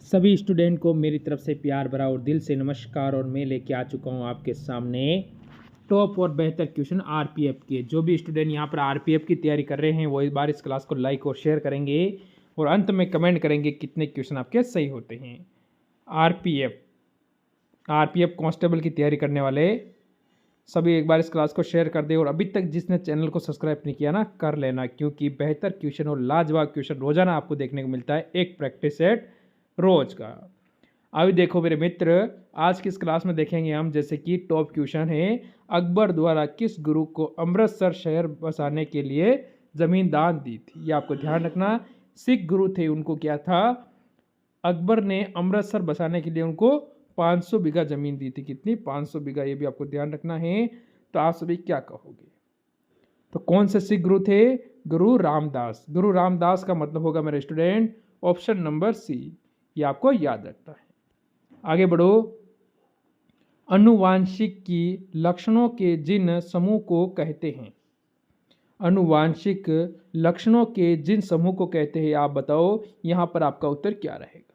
सभी स्टूडेंट को मेरी तरफ से प्यार भरा और दिल से नमस्कार। और मैं लेके आ चुका हूँ आपके सामने टॉप और बेहतर क्वेश्चन आरपीएफ के। जो भी स्टूडेंट यहाँ पर आरपीएफ की तैयारी कर रहे हैं वो इस बार इस क्लास को लाइक और शेयर करेंगे और अंत में कमेंट करेंगे कितने क्वेश्चन आपके सही होते हैं। आरपीएफ कांस्टेबल की तैयारी करने वाले सभी एक बार इस क्लास को शेयर कर दे और अभी तक जिसने चैनल को सब्सक्राइब नहीं किया ना कर लेना, क्योंकि बेहतर क्वेश्चन और लाजवाब क्वेश्चन रोजाना आपको देखने को मिलता है। एक प्रैक्टिस सेट रोज का। अभी देखो मेरे मित्र, आज की इस क्लास में देखेंगे हम जैसे कि टॉप क्वेश्चन है, अकबर द्वारा किस गुरु को अमृतसर शहर बसाने के लिए जमीन दान दी थी। ये आपको ध्यान रखना। सिख गुरु थे, उनको क्या था, अकबर ने अमृतसर बसाने के लिए उनको 500 बीघा जमीन दी थी। कितनी? 500 बीघा। ये भी आपको ध्यान रखना है। तो आप सभी क्या कहोगे? तो कौन से सिख गुरु थे? गुरु रामदास। गुरु रामदास का मतलब होगा मेरे स्टूडेंट ऑप्शन नंबर सी। ये आपको याद रखना है। आगे बढ़ो। अनुवांशिक की लक्षणों के जिन समूह को कहते हैं। अनुवांशिक लक्षणों के जिन समूह को कहते हैं, आप बताओ यहां पर आपका उत्तर क्या रहेगा।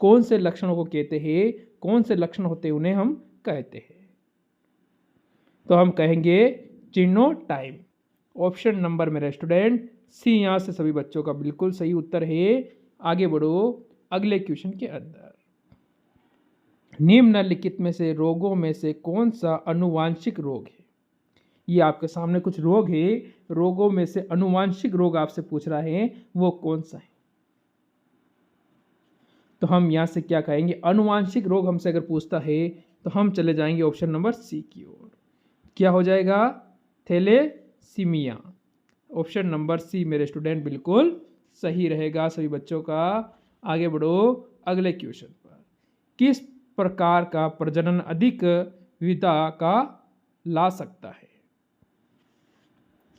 कौन से लक्षणों को कहते हैं, कौन से लक्षण होते हैं उन्हें हम कहते हैं? तो हम कहेंगे चिनोटाइप। ऑप्शन नंबर मेरे स्टूडेंट सी यहां से सभी बच्चों का बिल्कुल सही उत्तर है। आगे बढ़ो अगले क्वेश्चन के अंदर। निम्नलिखित में से रोगों में से कौन सा अनुवांशिक रोग है? ये आपके सामने कुछ रोग है, रोगों में से अनुवांशिक रोग आपसे पूछ रहा है, वो कौन सा है? तो हम यहां से क्या कहेंगे, अनुवांशिक रोग हमसे अगर पूछता है तो हम चले जाएंगे ऑप्शन नंबर सी की ओर। क्या हो जाएगा? थैलेसीमिया। ऑप्शन नंबर सी मेरे स्टूडेंट बिल्कुल सही रहेगा सभी बच्चों का। आगे बढ़ो अगले क्वेश्चन पर। किस प्रकार का प्रजनन अधिक विविधता का ला सकता है?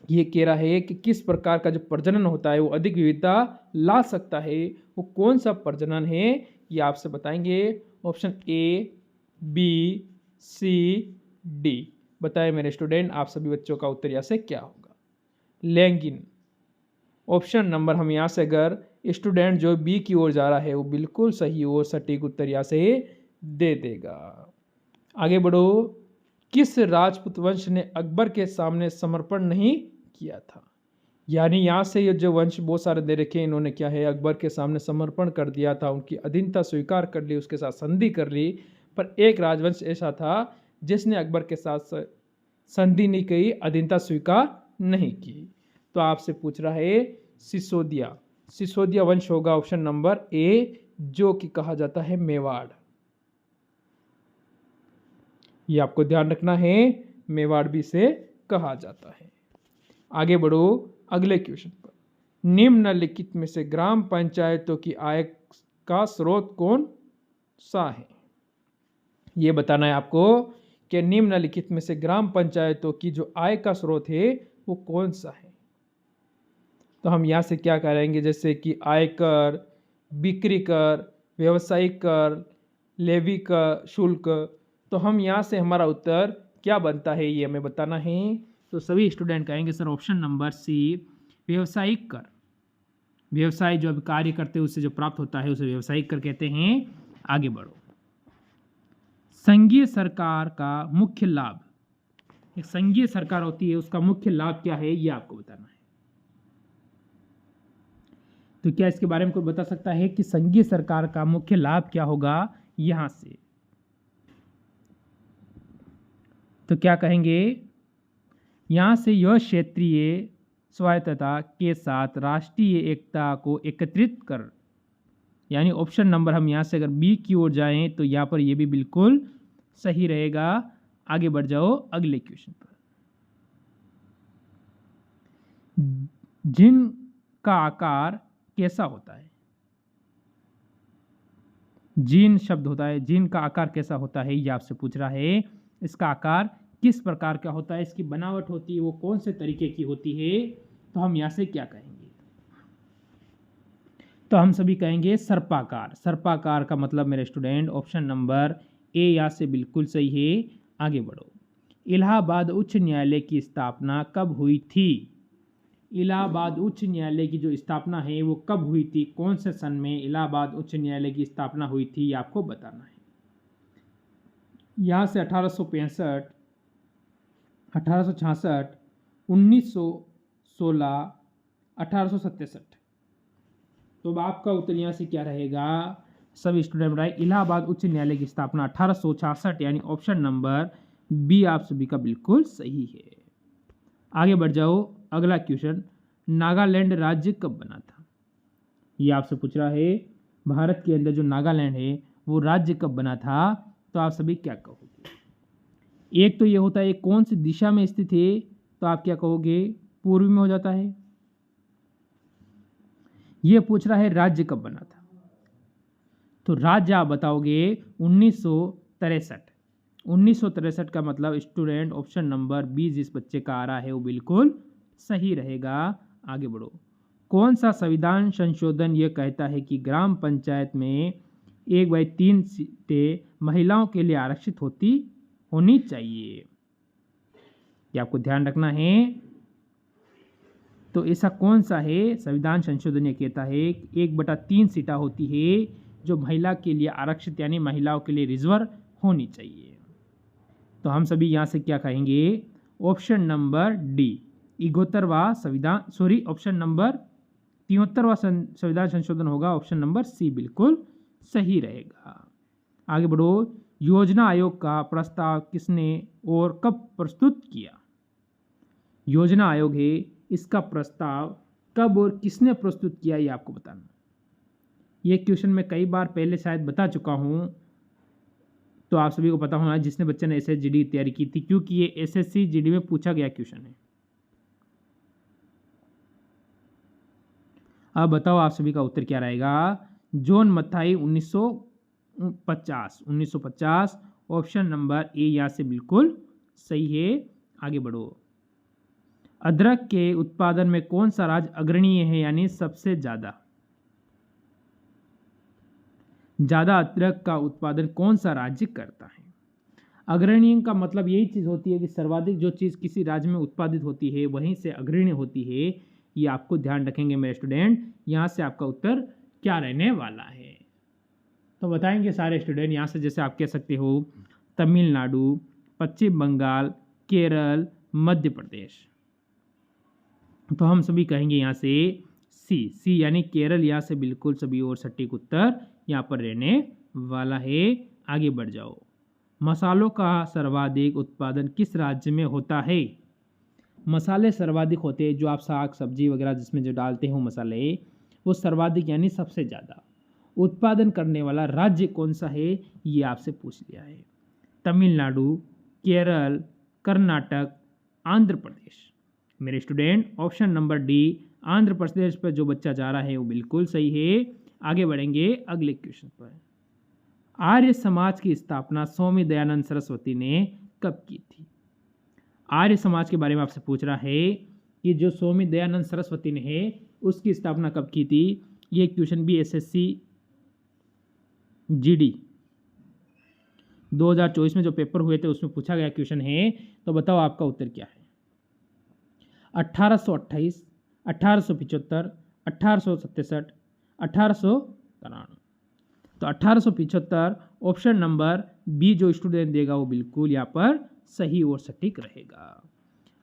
ये कह रहा है कि किस प्रकार का जो प्रजनन होता है वो अधिक विविधता ला सकता है। वो कौन सा प्रजनन है ये आपसे बताएंगे। Option A, B, C, D. बताएं मेरे स्टूडेंट आप सभी बच्चों का उत्तर यहाँ से क्या होगा। लैंगिन। ऑप्शन नंबर हम यहाँ से अगर स्टूडेंट जो बी की ओर जा रहा है वो बिल्कुल सही और सटीक उत्तर यहाँ से दे देगा। आगे बढ़ो। किस राजपूत वंश ने अकबर के सामने समर्पण नहीं किया था? यानी यहाँ से ये जो वंश बहुत सारे दे रखे, इन्होंने क्या है, अकबर के सामने समर्पण कर दिया था, उनकी अधीनता स्वीकार कर ली, उसके साथ संधि कर ली। पर एक राजवंश ऐसा था जिसने अकबर के साथ संधि नहीं की, अधीनता स्वीकार नहीं की। तो आपसे पूछ रहा है सिसोदिया। सिसोदिया वंश होगा ऑप्शन नंबर ए, जो कि कहा जाता है मेवाड़। ये आपको ध्यान रखना है, मेवाड़ भी से कहा जाता है। आगे बढ़ो अगले क्वेश्चन पर। निम्नलिखित में से ग्राम पंचायतों की आय का स्रोत कौन सा है? ये बताना है आपको कि निम्नलिखित में से ग्राम पंचायतों की जो आय का स्रोत है वो कौन सा है। तो हम यहाँ से क्या करेंगे, जैसे कि आयकर, बिक्री कर, व्यवसायिक कर, लेवी कर, शुल्क। तो हम यहाँ से हमारा उत्तर क्या बनता है ये हमें बताना है। तो सभी स्टूडेंट कहेंगे सर ऑप्शन नंबर सी, व्यवसायिक कर। व्यवसाय जो अभी कार्य करते हैं उससे जो प्राप्त होता है उसे व्यवसायिक कर कहते हैं। आगे बढ़ो। संघीय सरकार का मुख्य लाभ। एक संघीय सरकार होती है, उसका मुख्य लाभ क्या है ये आपको बताना है। तो क्या इसके बारे में कोई बता सकता है कि संघीय सरकार का मुख्य लाभ क्या होगा? यहां से तो क्या कहेंगे, यहां से यह क्षेत्रीय स्वायत्तता के साथ राष्ट्रीय एकता को एकत्रित कर। यानी ऑप्शन नंबर हम यहां से अगर बी की ओर जाएं तो यहां पर यह भी बिल्कुल सही रहेगा। आगे बढ़ जाओ अगले क्वेश्चन पर। जिन का आकार कैसा होता है? जिन शब्द होता है, जिन का आकार कैसा होता है ये आपसे पूछ रहा है। इसका आकार किस प्रकार का होता है, इसकी बनावट होती है वो कौन से तरीके की होती है? तो हम यहां से क्या कहेंगे, तो हम सभी कहेंगे सर्पाकार। सर्पाकार का मतलब मेरे स्टूडेंट ऑप्शन नंबर ए यहाँ से बिल्कुल सही है। आगे बढ़ो। इलाहाबाद उच्च न्यायालय की स्थापना कब हुई थी? इलाहाबाद उच्च न्यायालय की जो स्थापना है वो कब हुई थी, कौन से सन में इलाहाबाद उच्च न्यायालय की स्थापना हुई थी, ये आपको बताना है। यहाँ से 1865, 1866, 1916, 1867। तो अब आपका उत्तर यहाँ से क्या रहेगा, सभी स्टूडेंट बताइए। इलाहाबाद उच्च न्यायालय की स्थापना 1866, यानी ऑप्शन नंबर बी आप सभी का बिल्कुल सही है। आगे बढ़ जाओ, अगला क्वेश्चन, नागालैंड राज्य कब बना था? ये आपसे पूछ रहा है, भारत के अंदर जो नागालैंड है वो राज्य कब बना था, तो आप सभी क्या कहोगे? एक तो ये होता है कौन सी दिशा में स्थित है, तो आप क्या कहोगे, पूर्व में हो जाता है। ये पूछ रहा है राज्य कब बना था, तो राज्य आप बताओगे 1963। 1963 का मतलब स्टूडेंट ऑप्शन नंबर बी जिस बच्चे का आ रहा है वो बिल्कुल सही रहेगा। आगे बढ़ो, कौन सा संविधान संशोधन ये कहता है कि ग्राम पंचायत में 1/3 सीटें महिलाओं के लिए आरक्षित होनी चाहिए? ये आपको ध्यान रखना है। तो ऐसा कौन सा है संविधान संशोधन ये कहता है 1/3 सीटें होती है जो महिला के लिए आरक्षित यानी महिलाओं के लिए रिजर्व होनी चाहिए। तो हम सभी यहाँ से क्या कहेंगे, ऑप्शन नंबर डी 71वां संविधान, सॉरी ऑप्शन नंबर 73वां संविधान संशोधन होगा, ऑप्शन नंबर सी बिल्कुल सही रहेगा। आगे बढ़ो, योजना आयोग का प्रस्ताव किसने और कब प्रस्तुत किया? योजना आयोग है, इसका प्रस्ताव कब और किसने प्रस्तुत किया ये आपको बताना। ये क्वेश्चन मैं कई बार पहले शायद बता चुका हूँ, तो आप सभी को पता होना जिसने बच्चे ने एसएसजीडी की तैयारी की थी, क्योंकि ये एसएससी जीडी में पूछा गया क्वेश्चन है। अब बताओ आप सभी का उत्तर क्या रहेगा। John Mathai 1950, option number A यहाँ से बिल्कुल सही है। आगे बढ़ो, अदरक के उत्पादन में कौन सा राज्य अग्रणीय है, यानी सबसे ज्यादा अदरक का उत्पादन कौन सा राज्य करता है? अग्रणीय का मतलब यही चीज होती है कि सर्वाधिक जो चीज किसी राज्य में उत्पादित होती है वहीं से अग्रणीय होती है। ये आपको ध्यान रखेंगे मेरे स्टूडेंट। यहाँ से आपका उत्तर क्या रहने वाला है, तो बताएंगे सारे स्टूडेंट। यहाँ से जैसे आप कह सकते हो तमिलनाडु, पश्चिम बंगाल, केरल, मध्य प्रदेश, तो हम सभी कहेंगे यहाँ से सी यानी केरल। यहाँ से बिल्कुल सभी और सटीक उत्तर यहाँ पर रहने वाला है। आगे बढ़ जाओ, मसालों का सर्वाधिक उत्पादन किस राज्य में होता है? मसाले सर्वाधिक होते हैं, जो आप साग सब्जी वगैरह जिसमें जो डालते हो मसाले, वो सर्वाधिक यानी सबसे ज़्यादा उत्पादन करने वाला राज्य कौन सा है, ये आपसे पूछ लिया है। तमिलनाडु, केरल, कर्नाटक, आंध्र प्रदेश। मेरे student option number D Andhra Pradesh पर जो बच्चा जा रहा है वो बिल्कुल सही है। आगे बढ़ेंगे अगले क्वेश्चन पर। आर्य समाज की स्थापना स्वामी दयानंद सरस्वती ने कब की थी? आर्य समाज के बारे में आपसे पूछ रहा है कि जो स्वामी दयानंद सरस्वती ने है उसकी स्थापना कब की थी। ये क्वेश्चन भी एसएससी जीडी 2024 में जो पेपर हुए थे उसमें पूछा गया क्वेश्चन है। तो बताओ आपका उत्तर क्या है। 1828, 1875, 1867, 1893। तो 1875 ऑप्शन नंबर बी जो स्टूडेंट देगा वो बिल्कुल यहाँ पर सही और सटीक रहेगा।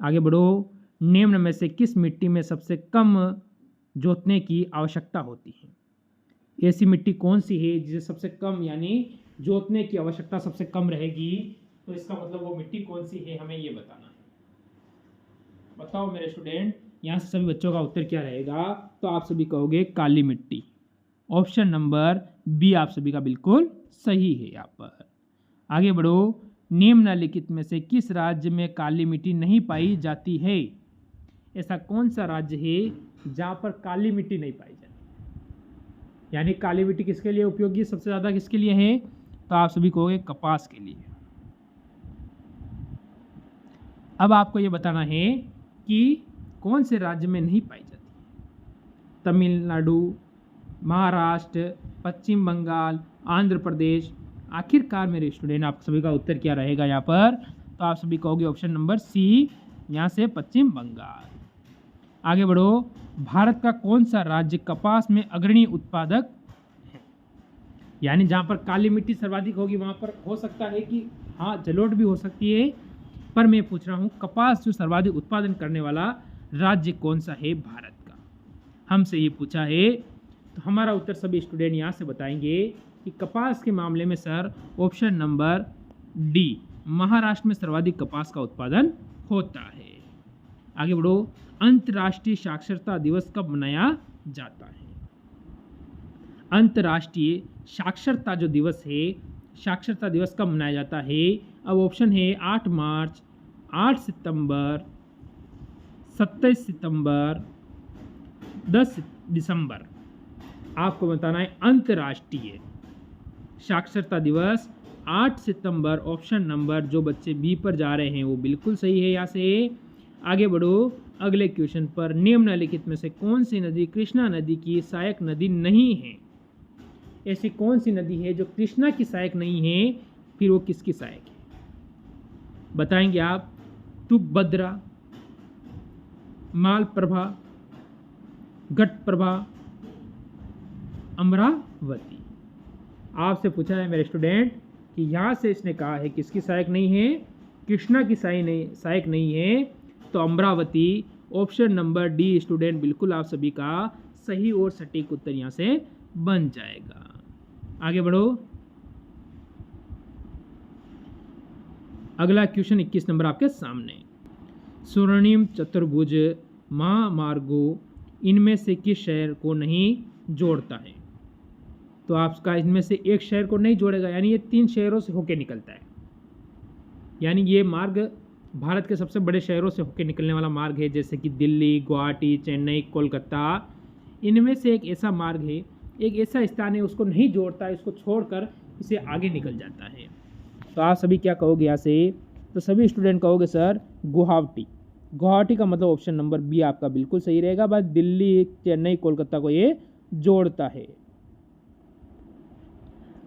आगे बढ़ो, निम्न में से किस मिट्टी में सबसे कम जोतने की आवश्यकता होती है? ऐसी मिट्टी कौन सी है जिसे सबसे कम यानी जोतने की आवश्यकता सबसे कम रहेगी? तो इसका मतलब वो मिट्टी कौन सी है हमें ये बताना है। बताओ मेरे स्टूडेंट, यहाँ से सभी बच्चों का उत्तर क्या रहेगा। तो आप सभी कहोगे काली मिट्टी। ऑप्शन नंबर बी आप सभी का बिल्कुल सही है यहाँ पर। आगे बढ़ो, निम्नलिखित में से किस राज्य में काली मिट्टी नहीं पाई जाती है? ऐसा कौन सा राज्य है जहाँ पर काली मिट्टी नहीं पाई जाती, यानी काली मिट्टी किसके लिए उपयोगी सबसे ज़्यादा किसके लिए है? तो आप सभी कहोगे कपास के लिए। अब आपको ये बताना है कि कौन से राज्य में नहीं पाई जाती। तमिलनाडु, महाराष्ट्र, पश्चिम बंगाल, आंध्र प्रदेश। आखिरकार मेरे स्टूडेंट आप सभी का उत्तर क्या रहेगा यहाँ पर? तो आप सभी कहोगे ऑप्शन नंबर सी, यहाँ से पश्चिम बंगाल। आगे बढ़ो। भारत का कौन सा राज्य कपास में अग्रणी उत्पादक है? यानी जहाँ पर काली मिट्टी सर्वाधिक होगी वहाँ पर हो सकता है कि हाँ जलोढ़ भी हो सकती है, पर मैं पूछ रहा हूँ कपास जो सर्वाधिक उत्पादन करने वाला राज्य कौन सा है भारत का, हमसे ये पूछा है। तो हमारा उत्तर सभी स्टूडेंट यहाँ से बताएंगे कि कपास के मामले में sir option number D, Maharashtra में सर्वाधिक कपास का उत्पादन होता है। आगे बढ़ो। अंतर्राष्ट्रीय साक्षरता दिवस कब मनाया जाता है? अंतर्राष्ट्रीय साक्षरता जो दिवस है, साक्षरता दिवस कब मनाया जाता है? अब ऑप्शन है 8 मार्च, 8 सितंबर, 27 सितंबर, 10 दिसंबर। आपको बताना है अंतर्राष्ट्रीय साक्षरता दिवस 8 सितंबर। ऑप्शन नंबर जो बच्चे बी पर जा रहे हैं वो बिल्कुल सही है। यहाँ से आगे बढ़ो अगले क्वेश्चन पर। निम्नलिखित में से कौन सी नदी कृष्णा नदी की सहायक नदी नहीं है? ऐसी कौन सी नदी है जो कृष्णा की सहायक नहीं है, फिर वो किसकी सहायक है? बताएंगे आप। तुंगभद्रा, मालप्रभा, घटप्रभा, अमरावती। आपसे पूछा है मेरे स्टूडेंट कि यहाँ से इसने कहा है किसकी सहायक नहीं है? कृष्णा की सहायक नहीं है, तो Amravati. Option number dear student बिल्कुल आप सभी का सही और सटीक उत्तर यहाँ से बन जाएगा। आगे बढ़ो। अगला क्वेश्चन 21 नंबर आपके सामने। स्वर्णिम चतुर्भुज महामार्गों इनमें से किस शहर को नहीं जोड़ता है? तो आपका इनमें से एक शहर को नहीं जोड़ेगा, यानी ये 3 शहरों से होके निकलता है। यानी ये मार्ग भारत के सबसे बड़े शहरों से होके निकलने वाला मार्ग है, जैसे कि दिल्ली, गुवाहाटी, चेन्नई, कोलकाता। इनमें से एक ऐसा मार्ग है, एक ऐसा स्थान है उसको नहीं जोड़ता है, इसको छोड़कर इसे आगे निकल जाता है। तो आप सभी क्या कहोगे यहाँ से? तो सभी स्टूडेंट कहोगे सर गुवाहाटी। गुवाहाटी का मतलब ऑप्शन नंबर बी आपका बिल्कुल सही रहेगा। बस दिल्ली, चेन्नई, कोलकाता को ये जोड़ता है।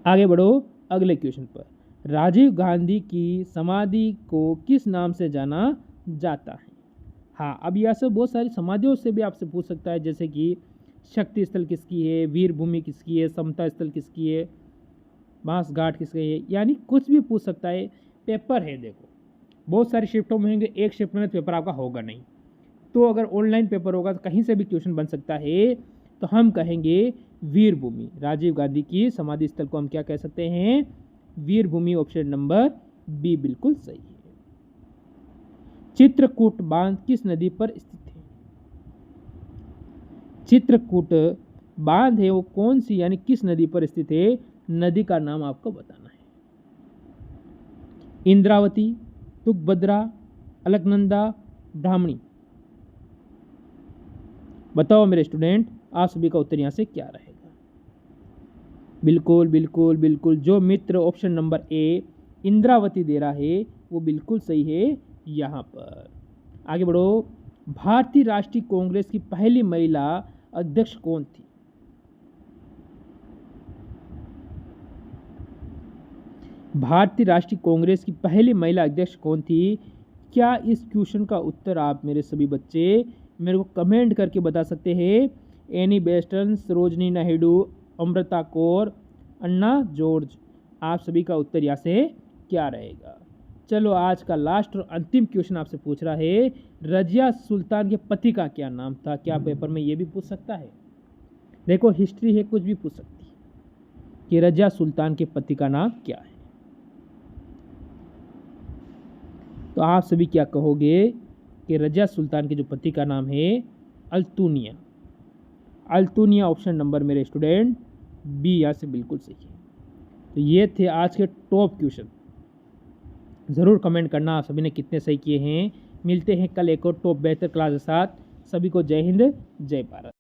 आगे बढ़ो अगले क्वेश्चन पर। राजीव गांधी की समाधि को किस नाम से जाना जाता है? हाँ, अब यह सब बहुत सारी समाधियों से भी आपसे पूछ सकता है, जैसे कि शक्ति स्थल किसकी है, वीर भूमि किसकी है, समता स्थल किसकी है, बांस घाट किसकी है, यानी कुछ भी पूछ सकता है। पेपर है देखो, बहुत सारी शिफ्टों में होंगे, एक शिफ्ट में पेपर आपका होगा नहीं। तो अगर ऑनलाइन पेपर होगा तो कहीं से भी क्वेश्चन बन सकता है। तो हम कहेंगे वीर भूमि। राजीव गांधी की समाधि स्थल को हम क्या कह सकते हैं? वीर भूमि। ऑप्शन नंबर बी बिल्कुल सही है। चित्रकूट बांध किस नदी पर स्थित है? चित्रकूट बांध है वो कौन सी, यानी किस नदी पर स्थित है? नदी का नाम आपको बताना है। इंद्रावती, तुंगभद्रा, अलकनंदा, ब्राह्मणी। बताओ मेरे स्टूडेंट, आप सभी का उत्तर यहाँ से क्या रहेगा? बिल्कुल बिल्कुल बिल्कुल, जो मित्र ऑप्शन नंबर ए इंद्रावती दे रहा है वो बिल्कुल सही है यहाँ पर। आगे बढ़ो। भारतीय राष्ट्रीय कांग्रेस की पहली महिला अध्यक्ष कौन थी? भारतीय राष्ट्रीय कांग्रेस की पहली महिला अध्यक्ष कौन थी? क्या इस क्वेश्चन का उत्तर आप मेरे सभी बच्चे मेरे को कमेंट करके बता सकते हैं? एनी बेस्टन, सरोजनी नायडू, अमृता कौर, अन्ना जॉर्ज। आप सभी का उत्तर यहाँ से क्या रहेगा? चलो आज का लास्ट और अंतिम क्वेश्चन आपसे पूछ रहा है, रजिया सुल्तान के पति का क्या नाम था? क्या पेपर में ये भी पूछ सकता है? देखो हिस्ट्री है, कुछ भी पूछ सकती है कि रजिया सुल्तान के पति का नाम क्या है। तो आप सभी क्या कहोगे कि रजिया सुल्तान के जो पति का नाम है अल्तुनिया। अल्तुनिया ऑप्शन नंबर मेरे स्टूडेंट बी यहाँ से बिल्कुल सही है। तो ये थे आज के टॉप क्वेश्चन। ज़रूर कमेंट करना आप सभी ने कितने सही किए हैं। मिलते हैं कल एक और टॉप बेहतर क्लास के साथ। सभी को जय हिंद, जय भारत।